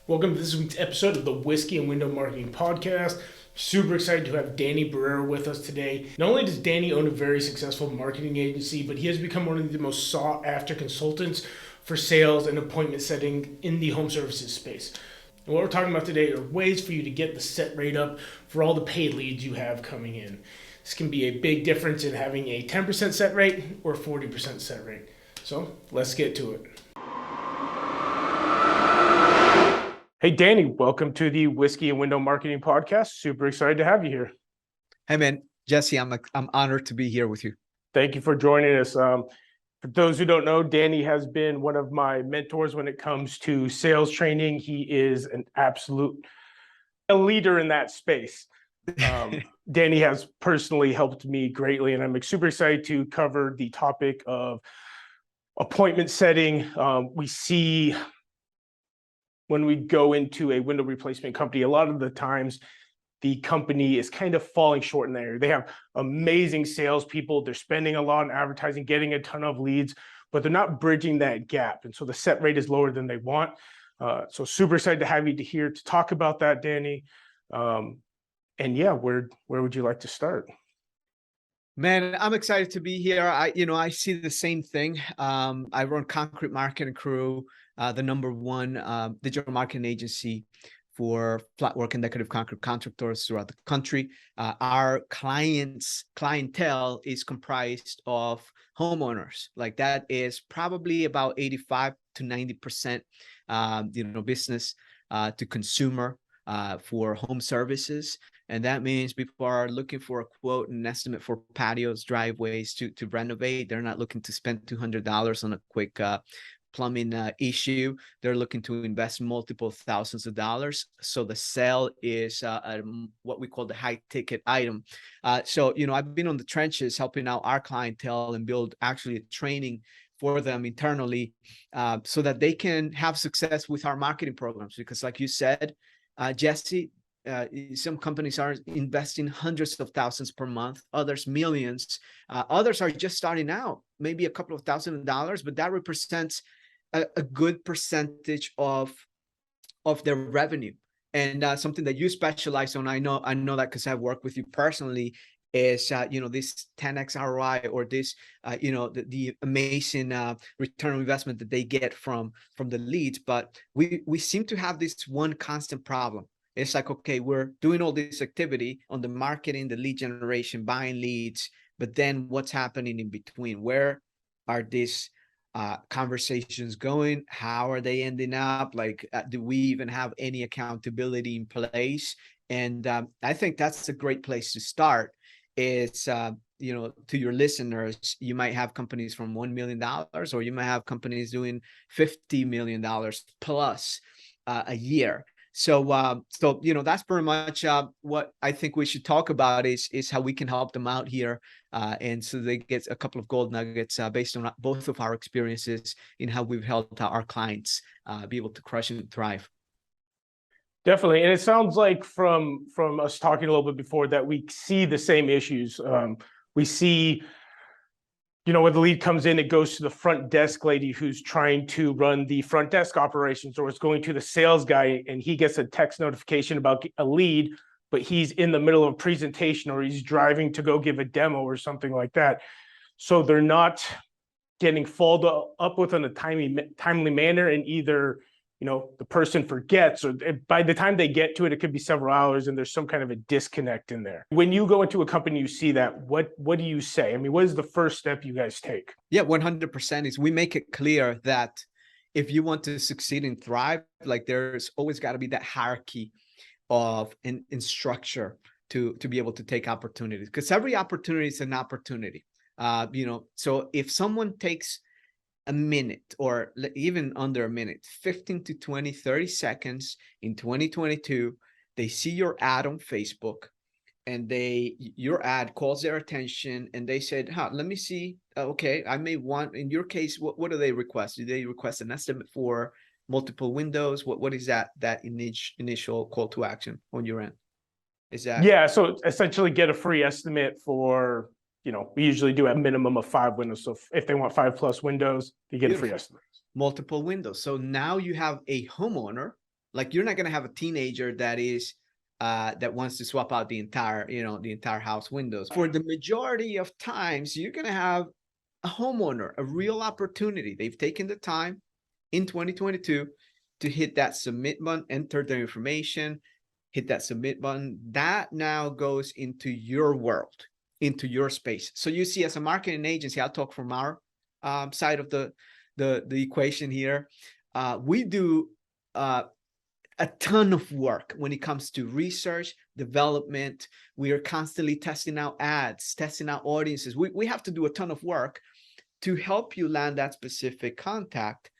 Welcome to this week's episode of the Whiskey and Window Marketing Podcast. Super excited to have Danny Barrera with us today. Not only does Danny own a very successful marketing agency, but he has become one of the most sought after consultants for sales and appointment setting in the home services space. And what we're talking about today are ways for you to get the set rate up for all the paid leads you have coming in. This can be a big difference in having a 10% set rate or 40% set rate. So let's get to it. Hey, Danny, welcome to the Whiskey and Window Marketing Podcast. Super excited to have you here. Hey, man, Jesse, I'm honored to be here with you. Thank you for joining us. For those who don't know, Danny has been one of my mentors when it comes to sales training. He is an absolute leader in that space. Danny has personally helped me greatly, and I'm super excited to cover the topic of appointment setting. We see when we go into a window replacement company, a lot of the times the company is kind of falling short in that area. They have amazing salespeople. They're spending a lot on advertising, getting a ton of leads, but they're not bridging that gap. And so the set rate is lower than they want. So super excited to have you here to talk about that, Danny. And yeah, where would you like to start? Man, I'm excited to be here. I see the same thing. I run Concrete Marketing Crew, the number one digital marketing agency for flat work and decorative concrete contractors throughout the country. Our clientele is comprised of homeowners. Like that is probably about 85 to 90%, business to consumer for home services. And that means people are looking for a quote and estimate for patios, driveways to renovate. They're not looking to spend $200 on a quick plumbing issue. They're looking to invest multiple thousands of dollars. So the sale is what we call the high ticket item. So I've been on the trenches helping out our clientele and build actually a training for them internally so that they can have success with our marketing programs. Because like you said, Jesse, some companies are investing hundreds of thousands per month, others millions. Others are just starting out, maybe a couple of $1,000s, but that represents a good percentage of their revenue. And something that you specialize on, I know that because I've worked with you personally, is this 10x ROI, or this the amazing return on investment that they get from the leads. But we seem to have this one constant problem. It's like, okay, we're doing all this activity on the marketing, the lead generation, buying leads, but then what's happening in between? Where are these conversations going? How are they ending up? Like, do we even have any accountability in place? And I think that's a great place to start. Is to your listeners, you might have companies from $1 million, or you might have companies doing $50 million plus a year. So that's pretty much what I think we should talk about is how we can help them out here, and so they get a couple of gold nuggets based on both of our experiences in how we've helped our clients be able to crush and thrive. Definitely, and it sounds like from us talking a little bit before that we see the same issues. We see, when the lead comes in, it goes to the front desk lady who's trying to run the front desk operations, or it's going to the sales guy and he gets a text notification about a lead, but he's in the middle of a presentation or he's driving to go give a demo or something like that. So they're not getting followed up with in a timely manner, and either the person forgets, or by the time they get to it, it could be several hours, and there's some kind of a disconnect in there. When you go into a company, you see that, what do you say? I mean, what is the first step you guys take? Yeah, 100% is we make it clear that if you want to succeed and thrive, like there's always got to be that hierarchy of in structure to be able to take opportunities, because every opportunity is an opportunity. So if someone takes a minute, or even under a minute, 15 to 20, 30 seconds in 2022, they see your ad on Facebook, and your ad calls their attention, and they said, let me see. Okay, I may want, in your case, what do they request? Do they request an estimate for multiple windows? What is that initial call to action on your end? Is that? Yeah, so essentially get a free estimate for, we usually do a minimum of 5 windows. So if they want 5+ windows, you get a free estimate. Multiple windows. So now you have a homeowner Like you're not going to have a teenager that is that wants to swap out the entire, the entire house windows. For the majority of times, you're going to have a homeowner, a real opportunity. They've taken the time in 2022 to hit that submit button, enter their information, hit that submit button. That now goes into your world, into your space. So you see, as a marketing agency, I'll talk from our side of the equation here. We do a ton of work when it comes to research, development. We are constantly testing out ads, testing out audiences. We have to do a ton of work to help you land that specific contact.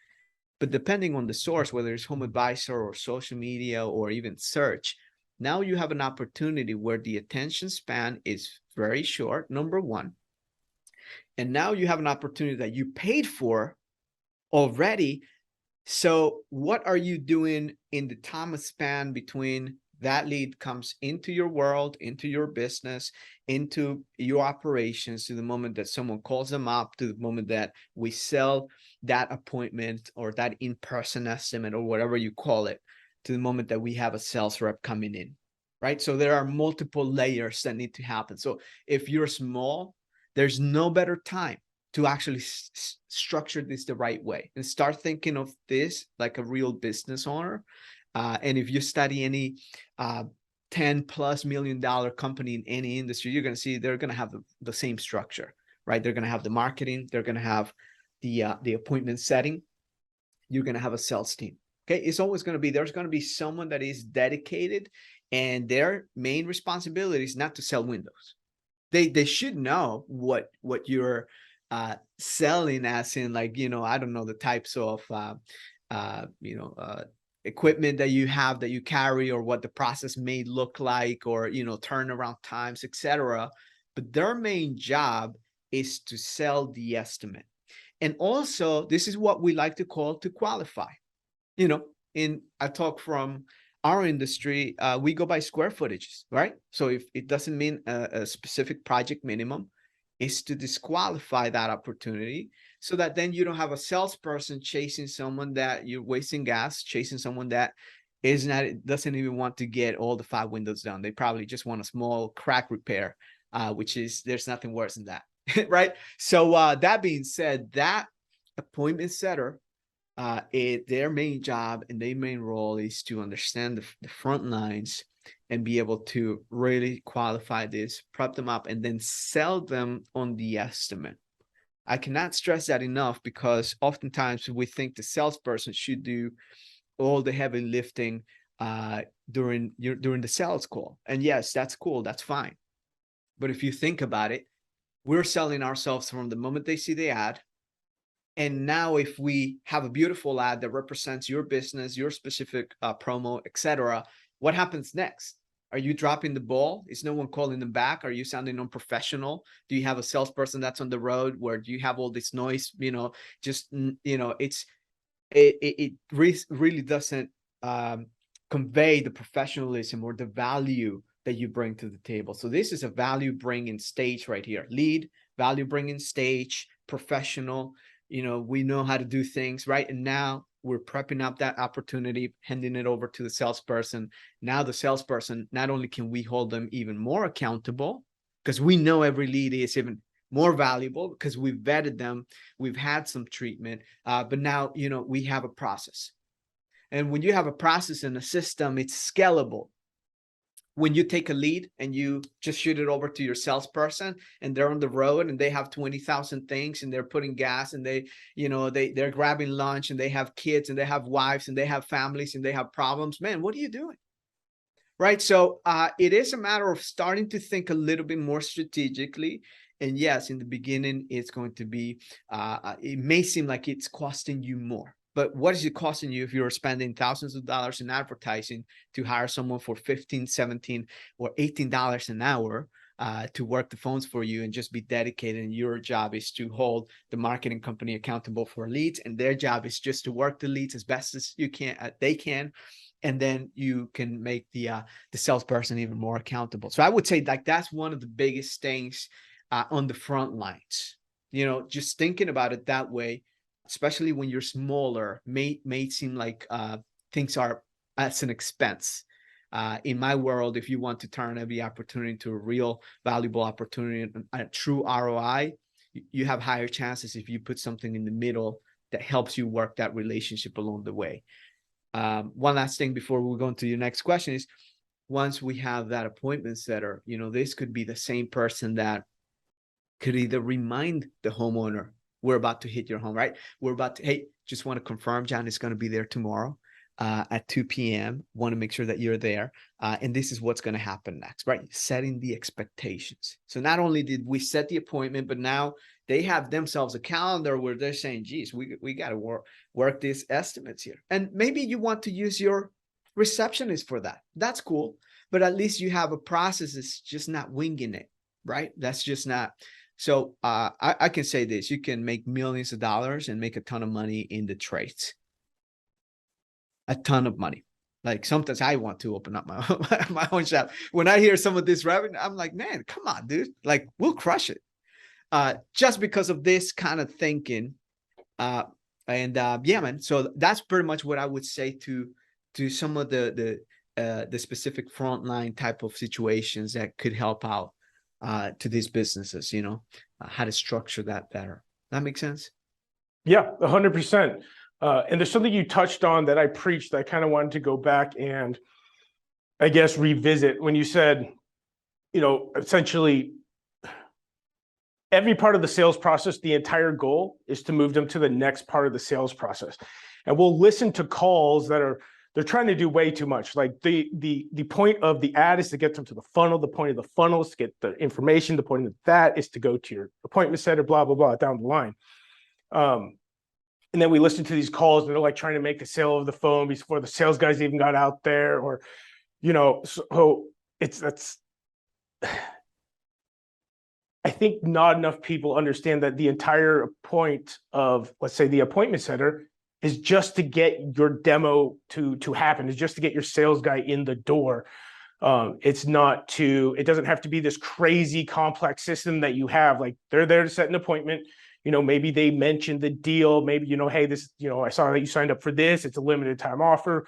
But depending on the source, whether it's Home Advisor or social media or even search, now you have an opportunity where the attention span is very short, number one. And now you have an opportunity that you paid for already. So what are you doing in the time span between that lead comes into your world, into your business, into your operations, to the moment that someone calls them up, to the moment that we sell that appointment or that in-person estimate or whatever you call it, to the moment that we have a sales rep coming in, right? So there are multiple layers that need to happen. So if you're small, there's no better time to actually structure this the right way and start thinking of this like a real business owner. And if you study any $10+ million company in any industry, you're going to see they're going to have the same structure, right? They're going to have the marketing, they're going to have the appointment setting, you're going to have a sales team. Okay, it's always going to be, there's going to be someone that is dedicated, and their main responsibility is not to sell windows. They should know what you're selling, as in, like, I don't know, the types of equipment that you have, that you carry, or what the process may look like, or turnaround times, etc. But their main job is to sell the estimate. And also, this is what we like to call to qualify. I talk from our industry, we go by square footages, right? So if it doesn't mean a specific project minimum, is to disqualify that opportunity, so that then you don't have a salesperson chasing someone that you're wasting gas, chasing someone that doesn't even want to get all the 5 windows done. They probably just want a small crack repair, which is, there's nothing worse than that, right? So that being said, that appointment setter, their main job and their main role is to understand the front lines and be able to really qualify this, prep them up, and then sell them on the estimate. I cannot stress that enough, because oftentimes we think the salesperson should do all the heavy lifting during the sales call. And yes, that's cool, that's fine. But if you think about it, we're selling ourselves from the moment they see the ad. And now if we have a beautiful ad that represents your business, your specific promo, etc., what happens next? Are you dropping the ball? Is no one calling them back? Are you sounding unprofessional? Do you have a salesperson that's on the road where you have all this noise? It really doesn't convey the professionalism or the value that you bring to the table. So this is a value bringing stage right here. Lead, value bringing stage, professional. We know how to do things, right? And now we're prepping up that opportunity, handing it over to the salesperson. Now the salesperson, not only can we hold them even more accountable, because we know every lead is even more valuable because we've vetted them, we've had some treatment, but now, we have a process. And when you have a process and a system, it's scalable. When you take a lead and you just shoot it over to your salesperson, and they're on the road and they have 20,000 things, and they're putting gas, and they're grabbing lunch, and they have kids, and they have wives, and they have families, and they have problems, man, what are you doing? Right? So it is a matter of starting to think a little bit more strategically. And yes, in the beginning, it's going to be, it may seem like it's costing you more. But what is it costing you if you're spending thousands of dollars in advertising to hire someone for $15, $17, or $18 an hour to work the phones for you and just be dedicated? And your job is to hold the marketing company accountable for leads, and their job is just to work the leads as best as they can. And then you can make the salesperson even more accountable. So I would say, like, that's one of the biggest things on the front lines. Just thinking about it that way, especially when you're smaller, may seem like things are as an expense. In my world, if you want to turn every opportunity into a real valuable opportunity and a true ROI, you have higher chances if you put something in the middle that helps you work that relationship along the way. One last thing before we go into your next question is, once we have that appointment setter, this could be the same person that could either remind the homeowner, we're about to hit your home, right? We're about to, hey, just want to confirm John is going to be there tomorrow at 2 p.m. Want to make sure that you're there. And this is what's going to happen next, right? Setting the expectations. So not only did we set the appointment, but now they have themselves a calendar where they're saying, geez, we got to work these estimates here. And maybe you want to use your receptionist for that. That's cool. But at least you have a process that's just not winging it, right? That's just not. So I can say this, you can make millions of dollars and make a ton of money in the trades. A ton of money. Like sometimes I want to open up my own shop. When I hear some of this revenue, I'm like, man, come on, dude. Like we'll crush it. Just because of this kind of thinking. Yeah, man. So that's pretty much what I would say to some of the specific frontline type of situations that could help out to these businesses, how to structure that better. That makes sense? Yeah, 100%. And there's something you touched on that I preached that I kind of wanted to go back and I guess revisit when you said, essentially every part of the sales process, the entire goal is to move them to the next part of the sales process. And we'll listen to calls that they're trying to do way too much. Like the point of the ad is to get them to the funnel. The point of the funnel is to get the information. The point of that is to go to your appointment setter, blah, blah, blah, down the line. And then we listen to these calls and they're like trying to make the sale over the phone before the sales guys even got out there, or, so that's, I think not enough people understand that the entire point of, let's say, the appointment setter is just to get your demo to happen, is just to get your sales guy in the door. It doesn't have to be this crazy complex system that you have. Like they're there to set an appointment. Maybe they mentioned the deal. Maybe, hey, this, I saw that you signed up for this. It's a limited time offer.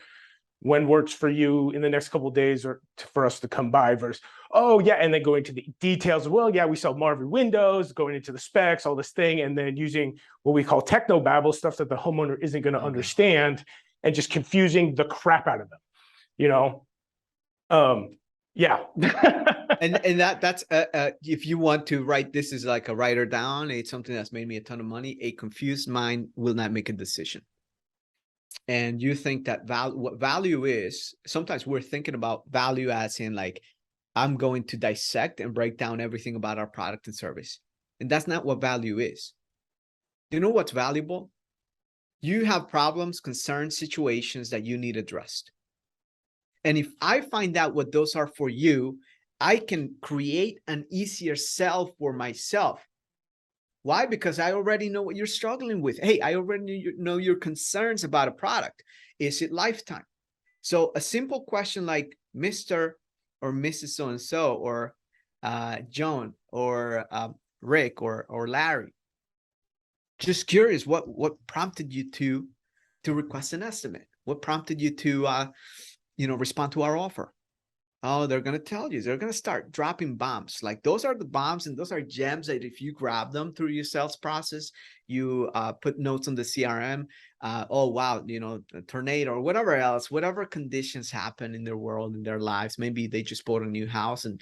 When works for you in the next couple of days or for us to come by versus, oh yeah. And then go into the details of, well, yeah, we sell Marvin windows, going into the specs, all this thing. And then using what we call techno babble, stuff that the homeowner isn't going to understand, and just confusing the crap out of them, yeah. and that's if you want to write this is like a writer down, it's something that's made me a ton of money. A confused mind will not make a decision. And you think that what value is, sometimes we're thinking about value as in like, I'm going to dissect and break down everything about our product and service. And that's not what value is. You know what's valuable? You have problems, concerns, situations that you need addressed. And if I find out what those are for you, I can create an easier sell for myself. Why? Because I already know what you're struggling with. Hey, I already know your concerns about a product. Is it lifetime? So a simple question like Mr. or Mrs. So-and-so, or Joan, or Rick, or Larry. Just curious, what prompted you to request an estimate? What prompted you to respond to our offer? Oh, they're going to tell you. They're going to start dropping bombs. Like those are the bombs, and those are gems that if you grab them through your sales process, you put notes on the CRM. Oh, wow, a tornado or whatever else, whatever conditions happen in their world, in their lives. Maybe they just bought a new house and,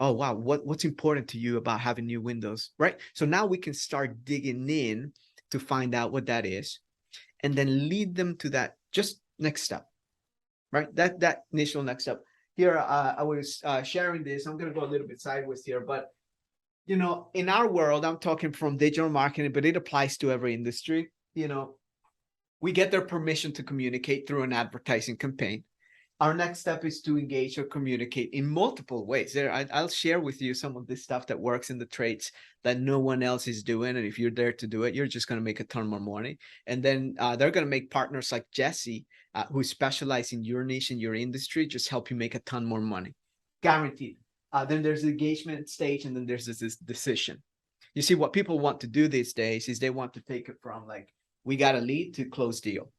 oh, wow, what's important to you about having new windows, right? So now we can start digging in to find out what that is, and then lead them to that just next step, right? That initial next step. Here, I was sharing this. I'm going to go a little bit sideways here, but in our world, I'm talking from digital marketing, but it applies to every industry. We get their permission to communicate through an advertising campaign. Our next step is to engage or communicate in multiple ways. I'll share with you some of this stuff that works in the trades that no one else is doing. And if you're there to do it, you're just going to make a ton more money. And then they're going to make partners like Jesse, who specialize in your niche, in your industry, just help you make a ton more money. Guaranteed. Then there's the engagement stage, and then there's this decision. You see, what people want to do these days is they want to take it from like, we got a lead to close deal.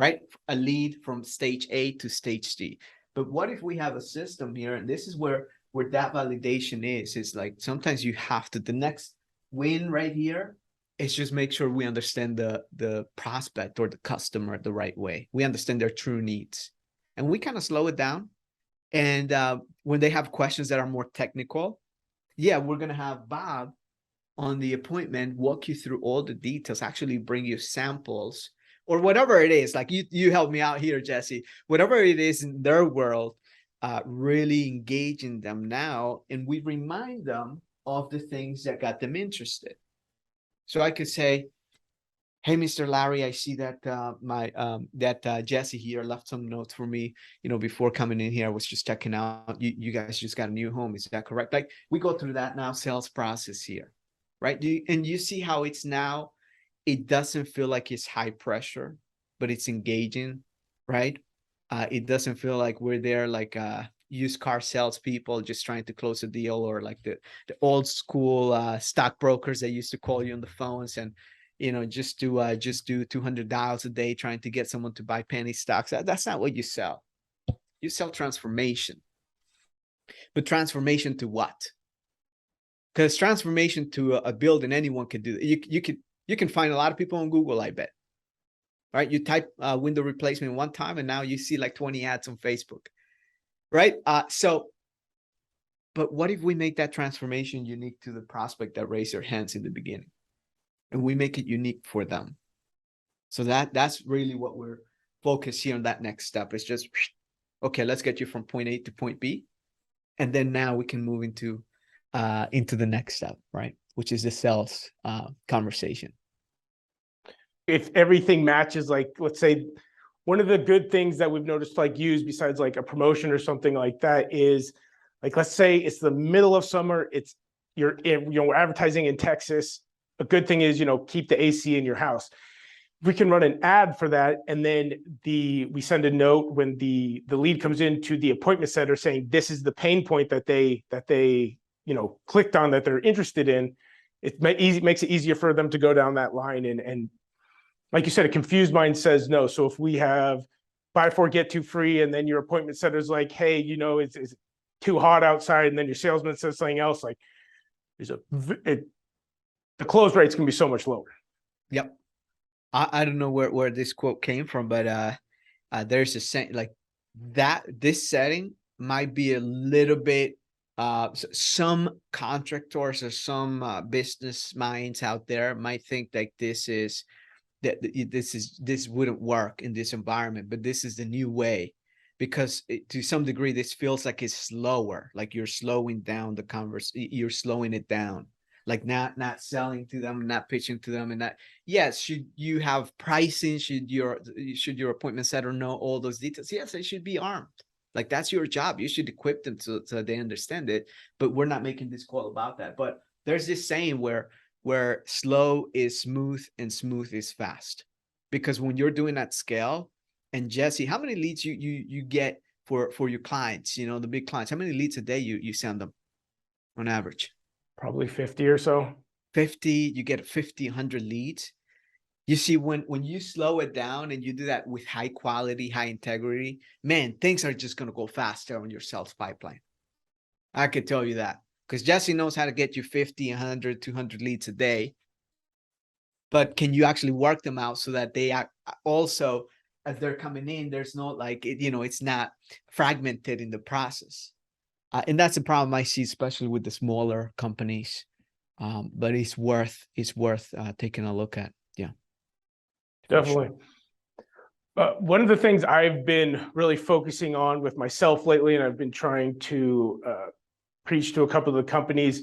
right? A lead from stage A to stage D. But what if we have a system here, and this is where that validation is like sometimes you have to, the next win right here is just make sure we understand the prospect or the customer the right way. We understand their true needs, and we kind of slow it down. And when they have questions that are more technical, yeah, we're gonna have Bob on the appointment walk you through all the details, actually bring you samples or whatever it is. Like you help me out here, Jesse. Whatever it is in their world, really engaging them now, and we remind them of the things that got them interested. So I could say, hey, Mr. Larry, I see that Jesse here left some notes for me, before coming in here. I was just checking out, you guys just got a new home, is that correct? Like, we go through that now sales process here, right? And you see how it's now, it doesn't feel like it's high pressure, but it's engaging, right? It doesn't feel like we're there like used car salespeople just trying to close a deal, or like the old school stockbrokers that used to call you on the phones and just do 200 dials a day trying to get someone to buy penny stocks. That's not what you sell. You sell transformation. But transformation to what? Because transformation to a building, anyone can do. You can find a lot of people on Google, I bet. Right? You type window replacement one time, and now you see like 20 ads on Facebook. Right? But what if we make that transformation unique to the prospect that raised their hands in the beginning? And we make it unique for them. So that's really what we're focused here on. That next step is just, okay, let's get you from point A to point B. And then now we can move into the next step, right? Which is the sales conversation. If everything matches, like, let's say one of the good things that we've noticed, like, used besides like a promotion or something like that, is like, let's say it's the middle of summer, we're advertising in Texas. A good thing is, keep the AC in your house. We can run an ad for that, and then we send a note when the lead comes into the appointment center saying this is the pain point that they clicked on, that they're interested in. It makes it easier for them to go down that line, and like you said, a confused mind says no. So if we have buy four get two free, and then your appointment center's like, hey, it's too hot outside, and then your salesman says something else, like the close rates can be so much lower. Yep. I don't know where this quote came from, but there's a saying like that. This setting might be a little bit. Some contractors or some business minds out there might think like this wouldn't work in this environment, but this is the new way, because to some degree this feels like it's slower, like you're slowing down the you're slowing it down, like not selling to them, not pitching to them, and that, yes, should you have pricing, should your appointment setter know all those details? Yes, they should be armed. Like, that's your job. You should equip them so they understand it. But we're not making this call about that. But there's this saying where slow is smooth and smooth is fast. Because when you're doing that scale, and Jesse, how many leads you get for your clients, the big clients? How many leads a day you send them on average? Probably 50 or so. 50, you get 50, 100 leads. You see, when you slow it down and you do that with high quality, high integrity, man, things are just going to go faster on your sales pipeline. I could tell you that, because Jesse knows how to get you 50, 100, 200 leads a day. But can you actually work them out so that they are also, as they're coming in, there's no like, it's not fragmented in the process. And that's a problem I see, especially with the smaller companies. But it's worth taking a look at. Yeah. Definitely. One of the things I've been really focusing on with myself lately, and I've been trying to preach to a couple of the companies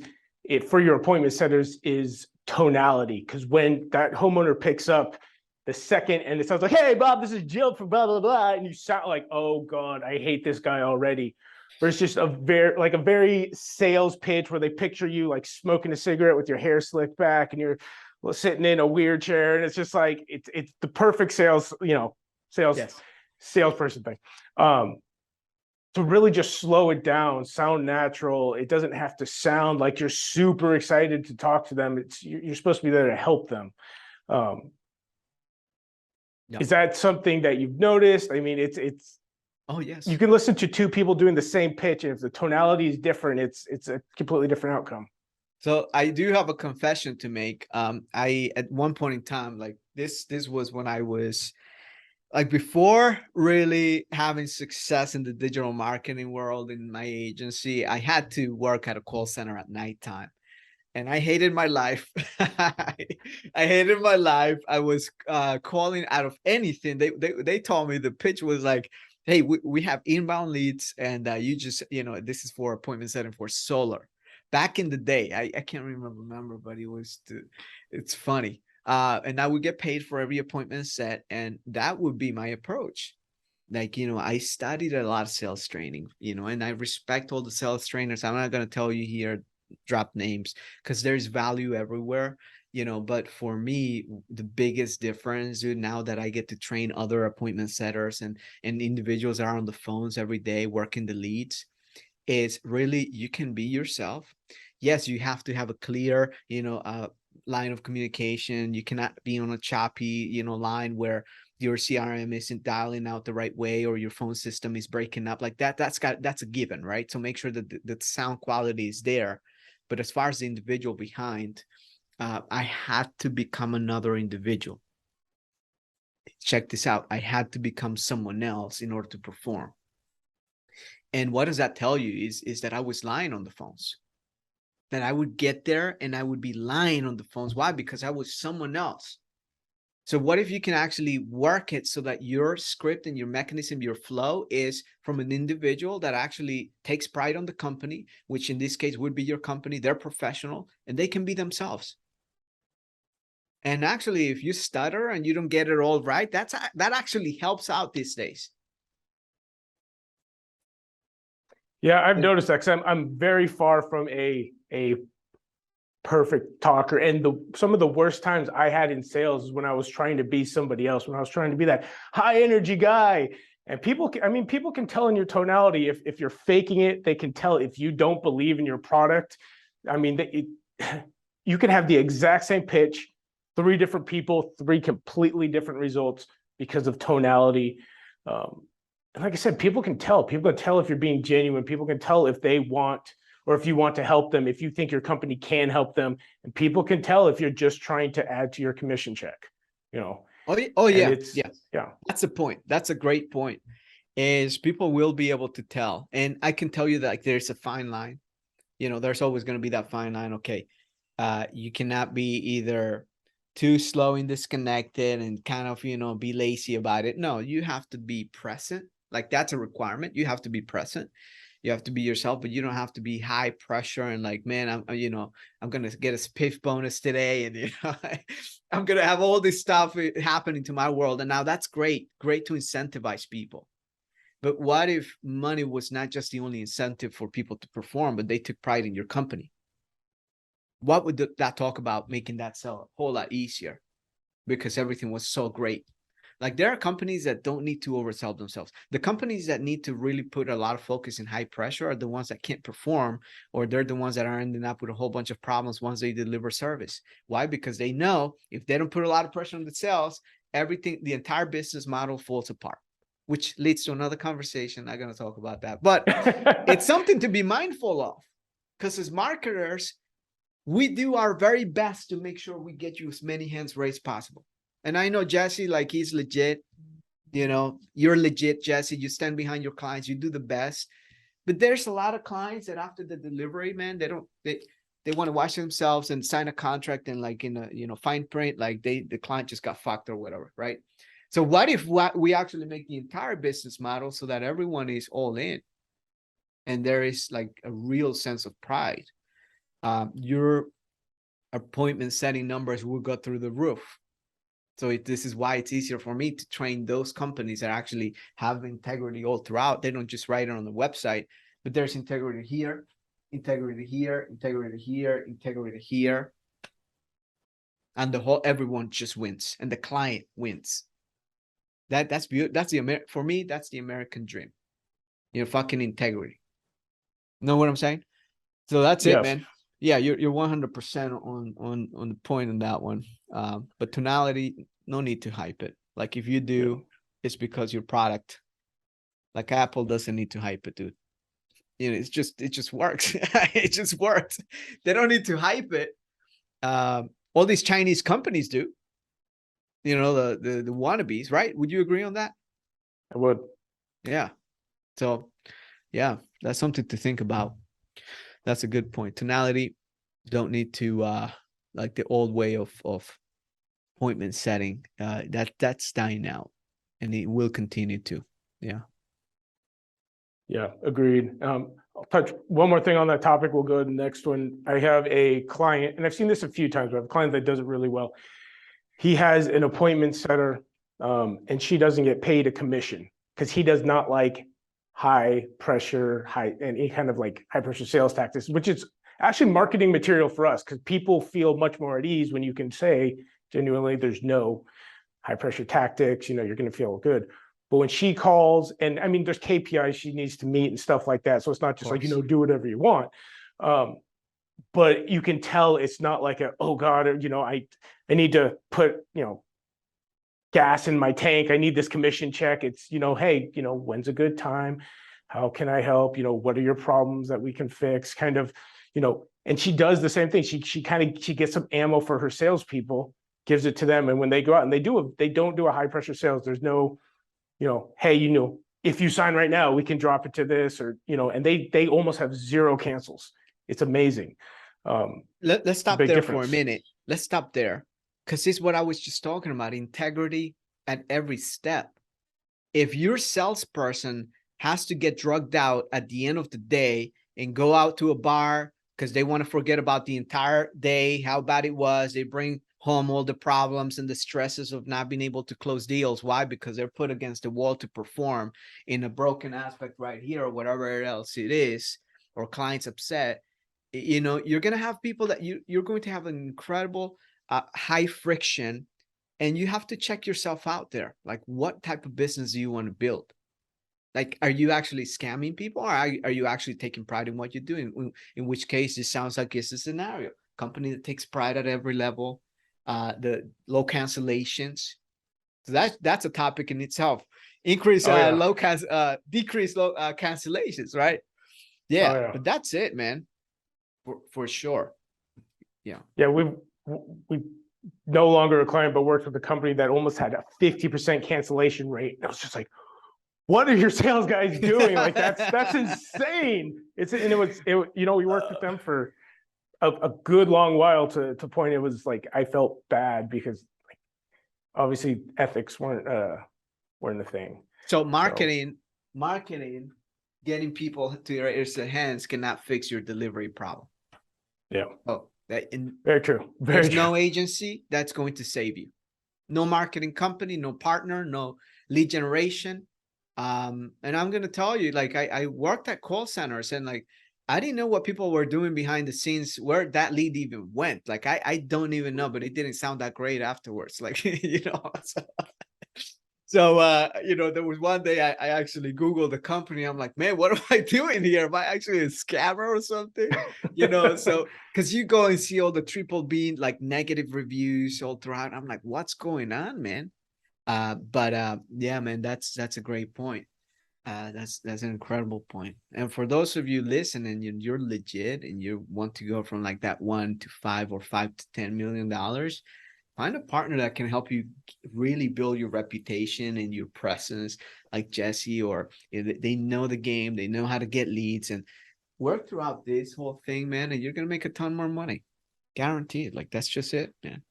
for your appointment centers, is tonality. Because when that homeowner picks up the second and it sounds like, hey, Bob, this is Jill from blah, blah, blah, and you sound like, oh God, I hate this guy already. Versus just a very sales pitch where they picture you like smoking a cigarette with your hair slicked back and you're sitting in a weird chair, and it's just like it's the perfect salesperson thing. To really just slow it down, sound natural. It doesn't have to sound like you're super excited to talk to them. You're supposed to be there to help them. Yeah. Is that something that you've noticed? I mean, it's Oh, yes. you can listen to two people doing the same pitch, and if the tonality is different, it's a completely different outcome. So I do have a confession to make. I at one point in time, like this was when I was like before really having success in the digital marketing world in my agency. I had to work at a call center at nighttime, and I hated my life. I hated my life. I was calling out of anything. They told me the pitch was like, hey, we have inbound leads, and you just, this is for appointment setting for solar. Back in the day, I can't remember, but it's funny. And I would get paid for every appointment set, and that would be my approach. Like, I studied a lot of sales training, and I respect all the sales trainers. I'm not going to tell you here, drop names, because there's value everywhere, but for me, the biggest difference, dude, now that I get to train other appointment setters and individuals that are on the phones every day working the leads, is really you can be yourself. Yes, you have to have a clear, line of communication. You cannot be on a choppy, line where your CRM isn't dialing out the right way or your phone system is breaking up like that. That's a given, right? So make sure that the sound quality is there. But as far as the individual behind, I had to become another individual. Check this out. I had to become someone else in order to perform. And what does that tell you is that I was lying on the phones, that I would get there and I would be lying on the phones. Why? Because I was someone else. So what if you can actually work it so that your script and your mechanism, your flow is from an individual that actually takes pride on the company, which in this case would be your company. They're professional and they can be themselves. And actually, if you stutter and you don't get it all right, that actually helps out these days. Yeah, I've noticed that because I'm very far from a perfect talker. And some of the worst times I had in sales is when I was trying to be somebody else, when I was trying to be that high energy guy. And people can tell in your tonality if you're faking it. They can tell if you don't believe in your product. I mean, you can have the exact same pitch, three different people, three completely different results because of tonality. And like I said, people can tell. People can tell if you're being genuine. People can tell if they want or if you want to help them, if you think your company can help them. And people can tell if you're just trying to add to your commission check, Oh And yeah. it's, Yeah. yeah. That's a point. That's a great point. Is people will be able to tell. And I can tell you that, like, there's a fine line. There's always going to be that fine line. Okay. You cannot be either too slow and disconnected and kind of, be lazy about it. No, you have to be present. Like, that's a requirement. You have to be present. You have to be yourself, but you don't have to be high pressure and like, man, I'm going to get a spiff bonus today. And, I'm going to have all this stuff happening to my world. And now that's great to incentivize people. But what if money was not just the only incentive for people to perform, but they took pride in your company? What would that talk about making that sell a whole lot easier because everything was so great? Like, there are companies that don't need to oversell themselves. The companies that need to really put a lot of focus in high pressure are the ones that can't perform, or they're the ones that are ending up with a whole bunch of problems once they deliver service. Why? Because they know if they don't put a lot of pressure on the sales, the entire business model falls apart, which leads to another conversation. I'm not going to talk about that, but it's something to be mindful of, because as marketers, we do our very best to make sure we get you as many hands raised possible. And I know Jesse, like, he's legit. You're legit, Jesse. You stand behind your clients. You do the best. But there's a lot of clients that after the delivery, man, they want to watch themselves and sign a contract and, like, in a fine print, like the client just got fucked or whatever, right? So what if we actually make the entire business model so that everyone is all in, and there is like a real sense of pride? Your appointment setting numbers will go through the roof. So this is why it's easier for me to train those companies that actually have integrity all throughout. They don't just write it on the website, but there's integrity here, integrity here, integrity here, integrity here. And everyone just wins, and the client wins. That's beautiful. For me, that's the American dream. Fucking integrity. Know what I'm saying? So that's it, Yes. man. Yeah, you're 100% on the point on that one. But tonality, no need to hype it. Like if you do, it's because your product, like Apple doesn't need to hype it, dude. You know, it just works. It just works. They don't need to hype it. All these Chinese companies do. You know, the wannabes, right? Would you agree on that? I would. Yeah. So, yeah, that's something to think about. That's a good point. Tonality, don't need to like the old way of appointment setting. That's dying out, and it will continue to. Yeah. Yeah, agreed. I'll touch one more thing on that topic. We'll go to the next one. I have a client, and I've seen this a few times, but I have a client that does it really well. He has an appointment setter, and she doesn't get paid a commission because he does not like high pressure, any kind of like high pressure sales tactics, which is actually marketing material for us because people feel much more at ease when you can say genuinely there's no high pressure tactics, you're going to feel good. But when she calls, and I mean, there's KPIs she needs to meet and stuff like that. So it's not just like, do whatever you want. But you can tell it's not like oh God, I need to put, gas in my tank. I need this commission check. It's, hey, when's a good time? How can I help? What are your problems that we can fix? Kind of, and she does the same thing. She gets some ammo for her salespeople, gives it to them. And when they go out and they don't do a high pressure sales, there's no, hey, if you sign right now, we can drop it to this, or, and they almost have zero cancels. It's amazing. Let's stop there difference. for a minute. Let's stop there. Because this is what I was just talking about, integrity at every step. If your salesperson has to get drugged out at the end of the day and go out to a bar because they want to forget about the entire day, how bad it was, they bring home all the problems and the stresses of not being able to close deals. Why? Because they're put against the wall to perform in a broken aspect right here or whatever else it is, or clients upset. You're going to have people that you're going to have an incredible high friction, and you have to check yourself out there. Like, what type of business do you want to build? Like, are you actually scamming people, or are you actually taking pride in what you're doing? In which case, it sounds like it's a scenario. Company that takes pride at every level, the low cancellations. So that's a topic in itself. Increase decrease low cancellations, right? Yeah, but that's it, man. For sure. Yeah. Yeah, we no longer a client, but worked with a company that almost had a 50% cancellation rate. And I was just like, what are your sales guys doing? Like that's insane. We worked with them for a good long while to point. It was like I felt bad because like obviously ethics weren't a thing. So marketing, getting people to raise their hands cannot fix your delivery problem. Yeah. Oh, very true. There's no agency that's going to save you. No marketing company, no partner, no lead generation. And I'm going to tell you, like, I worked at call centers, and like, I didn't know what people were doing behind the scenes, where that lead even went. Like, I don't even know, but it didn't sound that great afterwards. Like, So, there was one day I actually Googled the company. I'm like, man, what am I doing here? Am I actually a scammer or something? So because you go and see all the triple B, like negative reviews all throughout. I'm like, what's going on, man? Yeah, man, that's a great point. That's an incredible point. And for those of you listening, you're legit and you want to go from like that 1 to 5 or $5 to $10 million. Find a partner that can help you really build your reputation and your presence, like Jesse, or they know the game, they know how to get leads, and work throughout this whole thing, man, and you're going to make a ton more money. Guaranteed. Like, that's just it, man.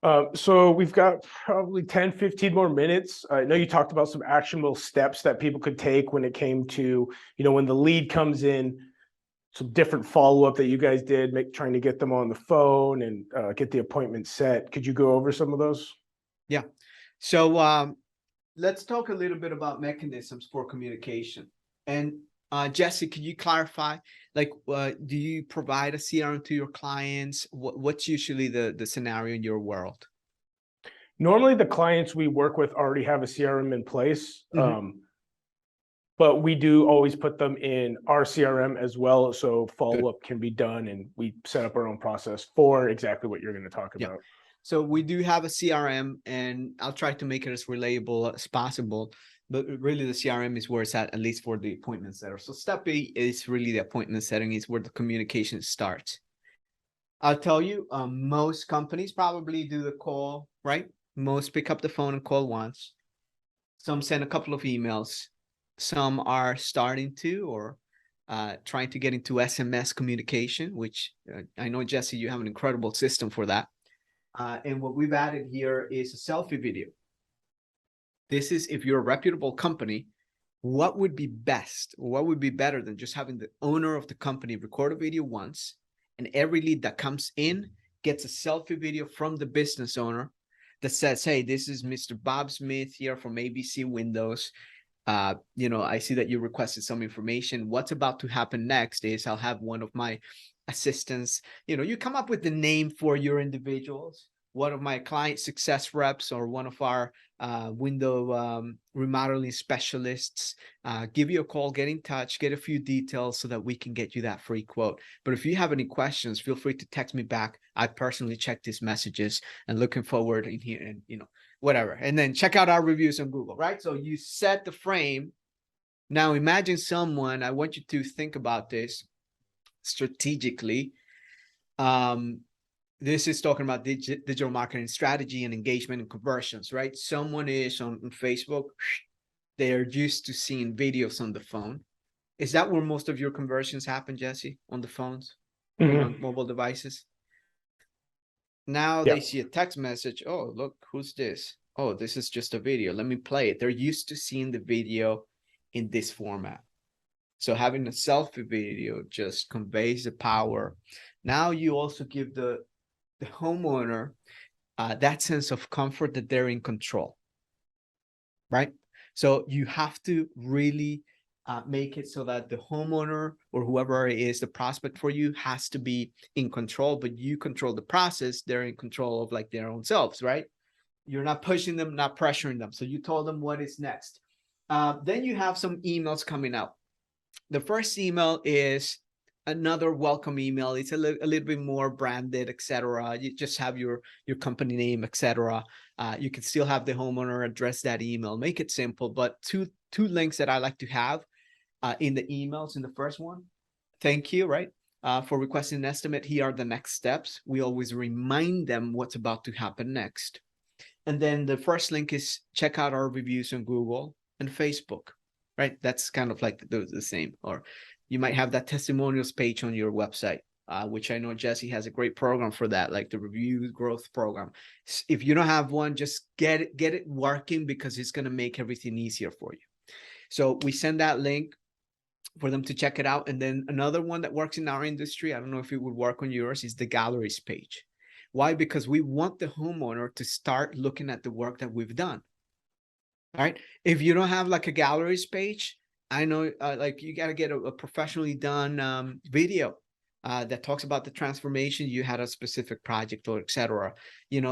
Yeah. So we've got probably 10, 15 more minutes. I know you talked about some actionable steps that people could take when it came to, when the lead comes in, some different follow-up that you guys did, trying to get them on the phone and get the appointment set. Could you go over some of those? Yeah. So let's talk a little bit about mechanisms for communication. And Jesse, could you clarify, like, do you provide a CRM to your clients? What's usually the scenario in your world? Normally, the clients we work with already have a CRM in place. Mm-hmm. But we do always put them in our CRM as well, so follow-up can be done, and we set up our own process for exactly what you're going to talk about. So we do have a CRM, and I'll try to make it as relatable as possible. But really, the CRM is where it's at least for the appointment setter. So step A is really the appointment setting, is where the communication starts. I'll tell you, most companies probably do the call, right? Most pick up the phone and call once. Some send a couple of emails. Some are starting to or trying to get into SMS communication, which I know, Jesse, you have an incredible system for that. And what we've added here is a selfie video. This is, if you're a reputable company, what would be best, or what would be better than just having the owner of the company record a video once, and every lead that comes in gets a selfie video from the business owner that says, hey, this is Mr. Bob Smith here from ABC Windows. I see that you requested some information. What's about to happen next is I'll have one of my assistants, you come up with the name for your individuals, one of my client success reps or one of our window remodeling specialists, give you a call, get in touch, get a few details so that we can get you that free quote. But if you have any questions, feel free to text me back. I personally check these messages and looking forward in here and, whatever. And then check out our reviews on Google, right? So you set the frame. Now imagine someone, I want you to think about this strategically. This is talking about digital marketing strategy and engagement and conversions, right? Someone is on Facebook. They're used to seeing videos on the phone. Is that where most of your conversions happen, Jesse? On the phones, on mobile devices? Now they see a text message. Oh, look, who's this? Oh, this is just a video. Let me play it. They're used to seeing the video in this format. So having a selfie video just conveys the power. Now you also give the homeowner that sense of comfort that they're in control, right? So you have to really make it so that the homeowner or whoever is the prospect for you has to be in control, but you control the process. They're in control of like their own selves, right? You're not pushing them, not pressuring them. So you told them what is next. Then you have some emails coming out. The first email is another welcome email. It's a little bit more branded, etc. You just have your company name, etc. You can still have the homeowner address that email. Make it simple, but two links that I like to have in the emails. In the first one, thank you, right? For requesting an estimate. Here are the next steps. We always remind them what's about to happen next. And then the first link is check out our reviews on Google and Facebook, right? That's kind of like the same. Or you might have that testimonials page on your website, which I know Jesse has a great program for that, like the review growth program. If you don't have one, just get it working, because it's going to make everything easier for you. So we send that link for them to check it out. And then another one that works in our industry, I don't know if it would work on yours, is the galleries page. Why? Because we want the homeowner to start looking at the work that we've done. All right. If you don't have like a galleries page, I know like you got to get a professionally done video that talks about the transformation you had a specific project or etc.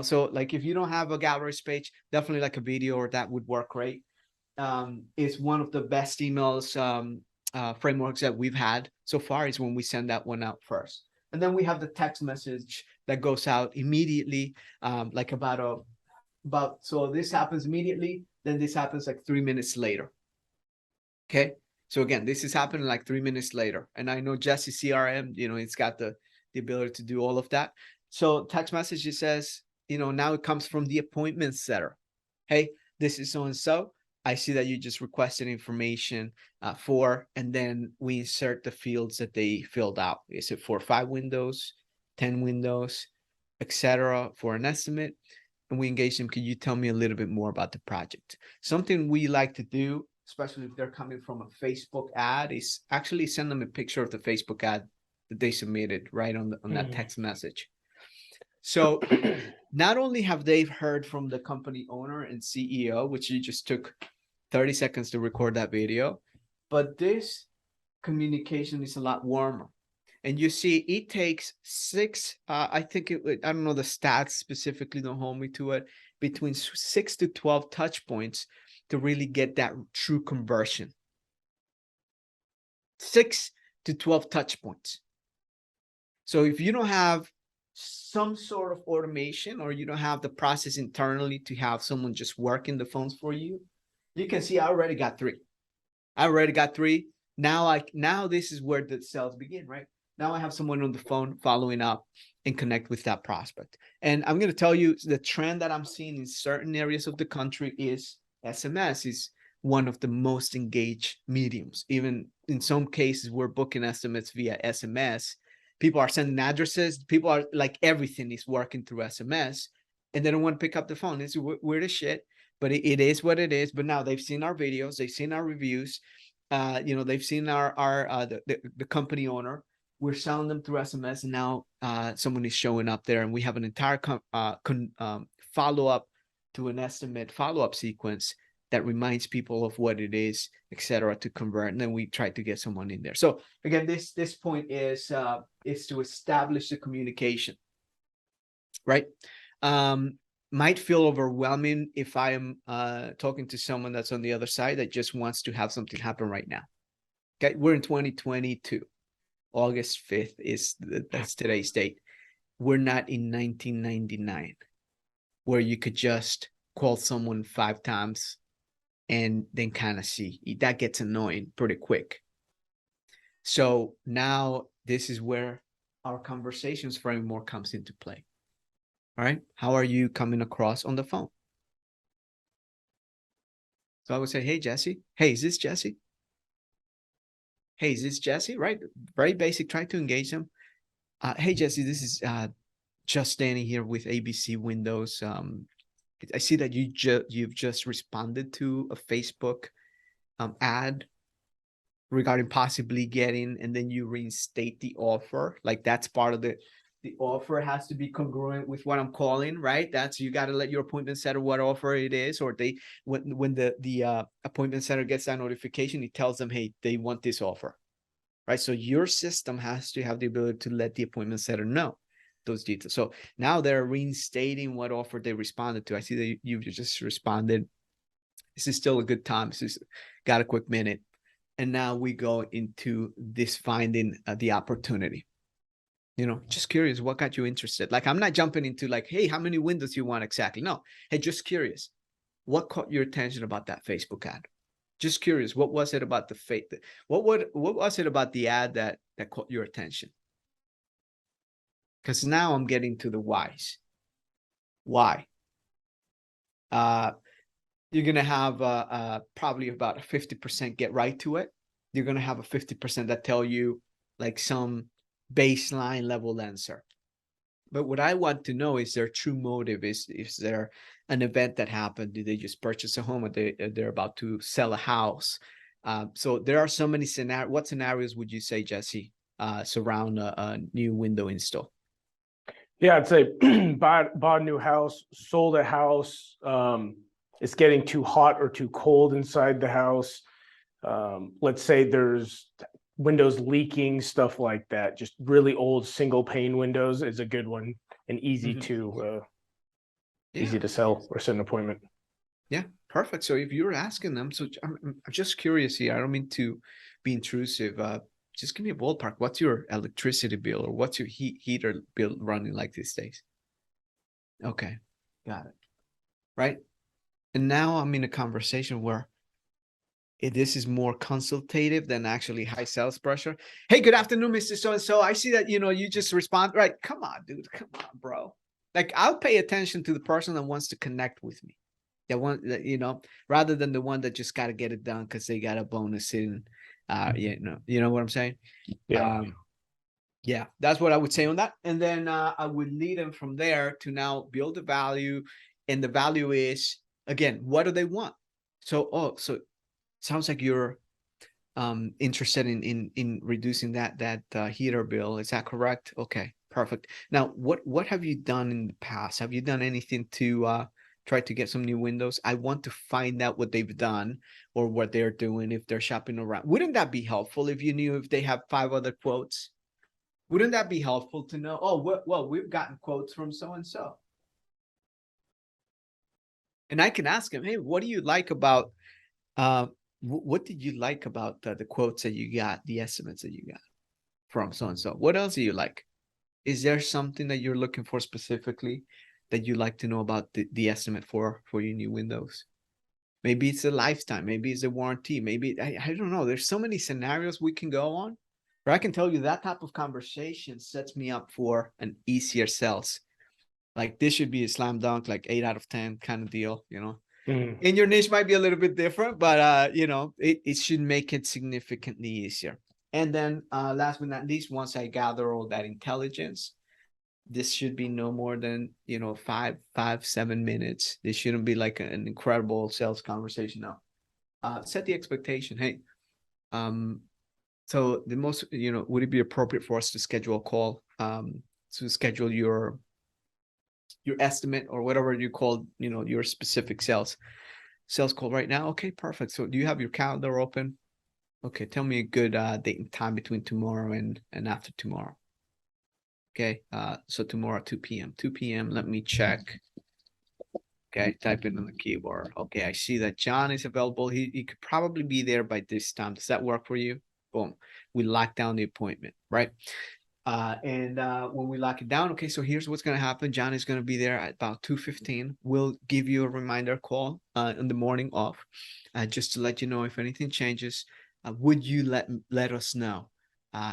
So like if you don't have a galleries page, definitely like a video or that would work great. It's one of the best emails frameworks that we've had so far is when we send that one out first. And then we have the text message that goes out immediately, like so this happens immediately, then this happens like 3 minutes later. Okay. So again, this is happening like 3 minutes later. And I know Jesse CRM, it's got the ability to do all of that. So text message, it says, now it comes from the appointment setter. Hey, this is so-and-so. I see that you just requested information for, and then we insert the fields that they filled out. Is it for 5 windows, 10 windows, etc. for an estimate? And we engage them. Can you tell me a little bit more about the project? Something we like to do, especially if they're coming from a Facebook ad, is actually send them a picture of the Facebook ad that they submitted right on that text message. So not only have they heard from the company owner and CEO, which you just took 30 seconds to record that video, but this communication is a lot warmer. And you see, it takes 6, I don't know the stats specifically, don't hold me to it, between 6 to 12 touch points to really get that true conversion. 6 to 12 touch points. So if you don't have some sort of automation, or you don't have the process internally to have someone just working the phones for you, you can see I already got three. I already got three. Now this is where the sales begin, right? Now I have someone on the phone following up and connect with that prospect. And I'm going to tell you the trend that I'm seeing in certain areas of the country is SMS is one of the most engaged mediums. Even in some cases, we're booking estimates via SMS. People are sending addresses. People are like, everything is working through SMS, and they don't want to pick up the phone. It's weird as shit, but it is what it is. But now they've seen our videos, they've seen our reviews, they've seen the company owner. We're selling them through SMS, and now someone is showing up there, and we have an entire follow-up to an estimate follow-up sequence that reminds people of what it is, etc., to convert, and then we try to get someone in there. So again, this point is to establish the communication, right? Might feel overwhelming if I am talking to someone that's on the other side that just wants to have something happen right now. Okay, we're in 2022. August 5th that's today's date. We're not in 1999, where you could just call someone 5 times and then kind of see. That gets annoying pretty quick. So now this is where our conversations framework comes into play. All right, how are you coming across on the phone? So I would say, hey, Jesse. Hey, is this Jesse? Hey, is this Jesse? Right, very basic. Try to engage them. Hey, Jesse, this is just Danny here with ABC Windows. I see that you've just responded to a Facebook ad regarding possibly getting, and then you reinstate the offer. Like, that's part of the offer has to be congruent with what I'm calling, right? That's, you got to let your appointment setter what offer it is, or when the appointment setter gets that notification, it tells them, hey, they want this offer, right? So your system has to have the ability to let the appointment setter know those details. So now they're reinstating what offer they responded to. I see that you've just responded. This is still a good time. This is got a quick minute. And now we go into this finding the opportunity. Just curious, what got you interested? Like, I'm not jumping into like, hey, how many windows you want exactly? No. Hey, just curious. What caught your attention about that Facebook ad? Just curious. What was it about what was it about the ad that caught your attention? Because now I'm getting to the whys. Why? You're going to have probably about a 50% get right to it. You're going to have a 50% that tell you like some baseline level answer. But what I want to know is their true motive. Is there an event that happened? Did they just purchase a home, or they're about to sell a house? So there are so many scenarios. What scenarios would you say, Jesse, surround a new window install? Yeah, I'd say bought a new house, sold a house. It's getting too hot or too cold inside the house. Let's say there's windows leaking, stuff like that. Just really old single pane windows is a good one, and easy to sell or set an appointment. Yeah, perfect. So if you're asking them, so I'm just curious here. I don't mean to be intrusive. Just give me a ballpark. What's your electricity bill, or what's your heater bill running like these days? Okay, got it. Right. And now I'm in a conversation where this is more consultative than actually high sales pressure. Hey, good afternoon, Mr. So-and-so. I see that, you just respond. Right. Come on, dude. Come on, bro. Like, I'll pay attention to the person that wants to connect with me. That one, rather than the one that just got to get it done because they got a bonus in, you know what I'm saying? Yeah. Yeah, that's what I would say on that. And then I would lead them from there to now build the value. And the value is, again, what do they want? So sounds like you're interested in reducing that heater bill. Is that correct? Okay, perfect. Now, what have you done in the past? Have you done anything to try to get some new windows? I want to find out what they've done or what they're doing if they're shopping around. Wouldn't that be helpful if you knew if they have 5 other quotes? Wouldn't that be helpful to know? Oh, well, we've gotten quotes from so-and-so. And I can ask him, hey, what do you like about, what did you like about the quotes that you got, the estimates that you got from so-and-so? What else do you like? Is there something that you're looking for specifically that you'd like to know about the estimate for your new windows? Maybe it's a lifetime, maybe it's a warranty, maybe I don't know. There's so many scenarios we can go on. But I can tell you that type of conversation sets me up for an easier sales. Like this should be a slam dunk, like 8 out of 10 kind of deal, you know. And your niche might be a little bit different, but you know, it should make it significantly easier. And then last but not least, once I gather all that intelligence, this should be no more than, you know, 7 minutes. This shouldn't be like an incredible sales conversation. Now, set the expectation. Hey, so the most, you know, would it be appropriate for us to schedule a call, to schedule your estimate or whatever you call, you know, your specific sales call right now? Okay, perfect. So do you have your calendar open? Okay, tell me a good date and time between tomorrow and after tomorrow. Okay, so tomorrow 2 p.m. 2 p.m. Let me check. Okay, type in on the keyboard. Okay, I see that John is available. He could probably be there by this time. Does that work for you? Boom. We lock down the appointment, right? And when we lock it down, okay, so here's what's going to happen. John is going to be there at about 2:15. We'll give you a reminder call in the morning of, just to let you know if anything changes. Would you let us know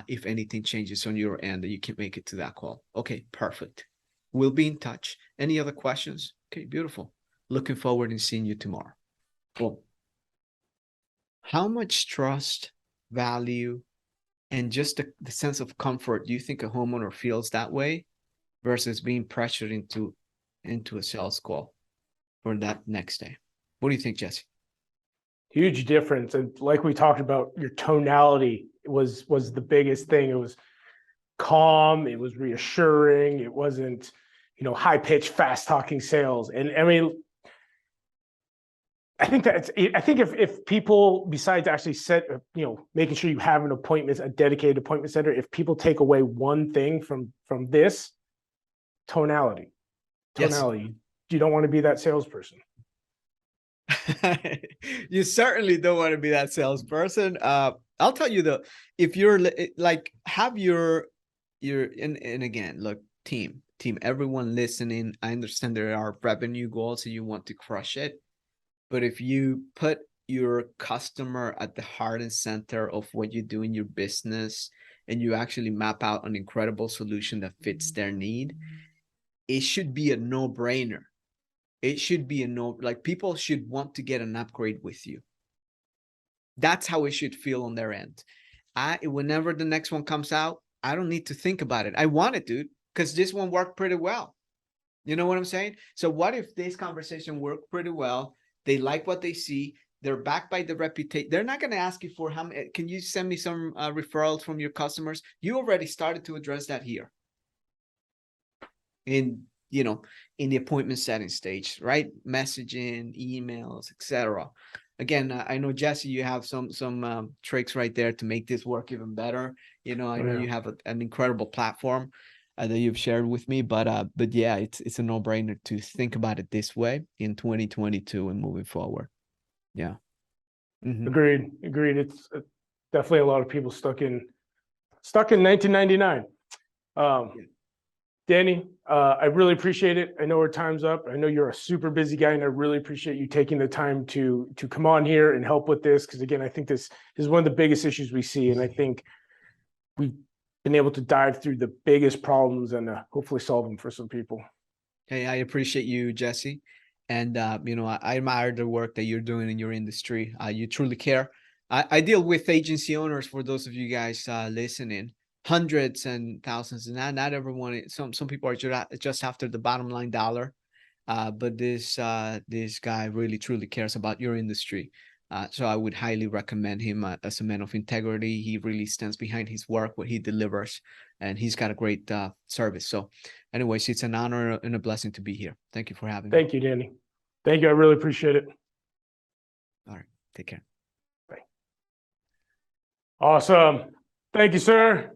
if anything changes on your end that you can make it to that call? Okay, perfect. We'll be in touch. Any other questions? Okay, beautiful. Looking forward to seeing you tomorrow. Cool. How much trust, value, and just the sense of comfort do you think a homeowner feels that way versus being pressured into a sales call for that next day? What do you think, Jesse? Huge difference. And like we talked about, your tonality was the biggest thing. It was calm, it was reassuring, it wasn't, you know, high pitched, fast talking sales. And I mean, I think if people, besides actually you know, making sure you have an appointment, a dedicated appointment center, if people take away one thing from this, tonality. Yes. You don't want to be that salesperson. You certainly don't want to be that salesperson. I'll tell you though, if you're like, have your and again, look, team, everyone listening, I understand there are revenue goals and you want to crush it. But if you put your customer at the heart and center of what you do in your business, and you actually map out an incredible solution that fits their need, it should be a no-brainer. It should be like people should want to get an upgrade with you. That's how it should feel on their end. Whenever the next one comes out, I don't need to think about it. I want it, dude, because this one worked pretty well. You know what I'm saying? So what if this conversation worked pretty well? They like what they see. They're backed by the reputation. They're not going to ask you for how many. Can you send me some referrals from your customers? You already started to address that here. In, you know, in the appointment setting stage, right? Messaging, emails, etc. Again, I know, Jesse, you have some tricks right there to make this work even better. You know, I know you have an incredible platform that you've shared with me, but yeah, it's a no-brainer to think about it this way in 2022 and moving forward. Yeah. Mm-hmm. Agreed. It's definitely a lot of people stuck in 1999. Danny, I really appreciate it. I know our time's up. I know you're a super busy guy, and I really appreciate you taking the time to come on here and help with this. Because again, I think this is one of the biggest issues we see, and I think we've been able to dive through the biggest problems and hopefully solve them for some people. Hey, I appreciate you, Jesse. And, you know, I admire the work that you're doing in your industry. You truly care. I deal with agency owners, for those of you guys listening, hundreds and thousands, and not everyone. Some people are just after the bottom line dollar. But this guy really, truly cares about your industry. So I would highly recommend him as a man of integrity. He really stands behind his work, what he delivers, and he's got a great service. So anyways, it's an honor and a blessing to be here. Thank you for having me. Thank you, Danny. Thank you. I really appreciate it. All right. Take care. Bye. Awesome. Thank you, sir.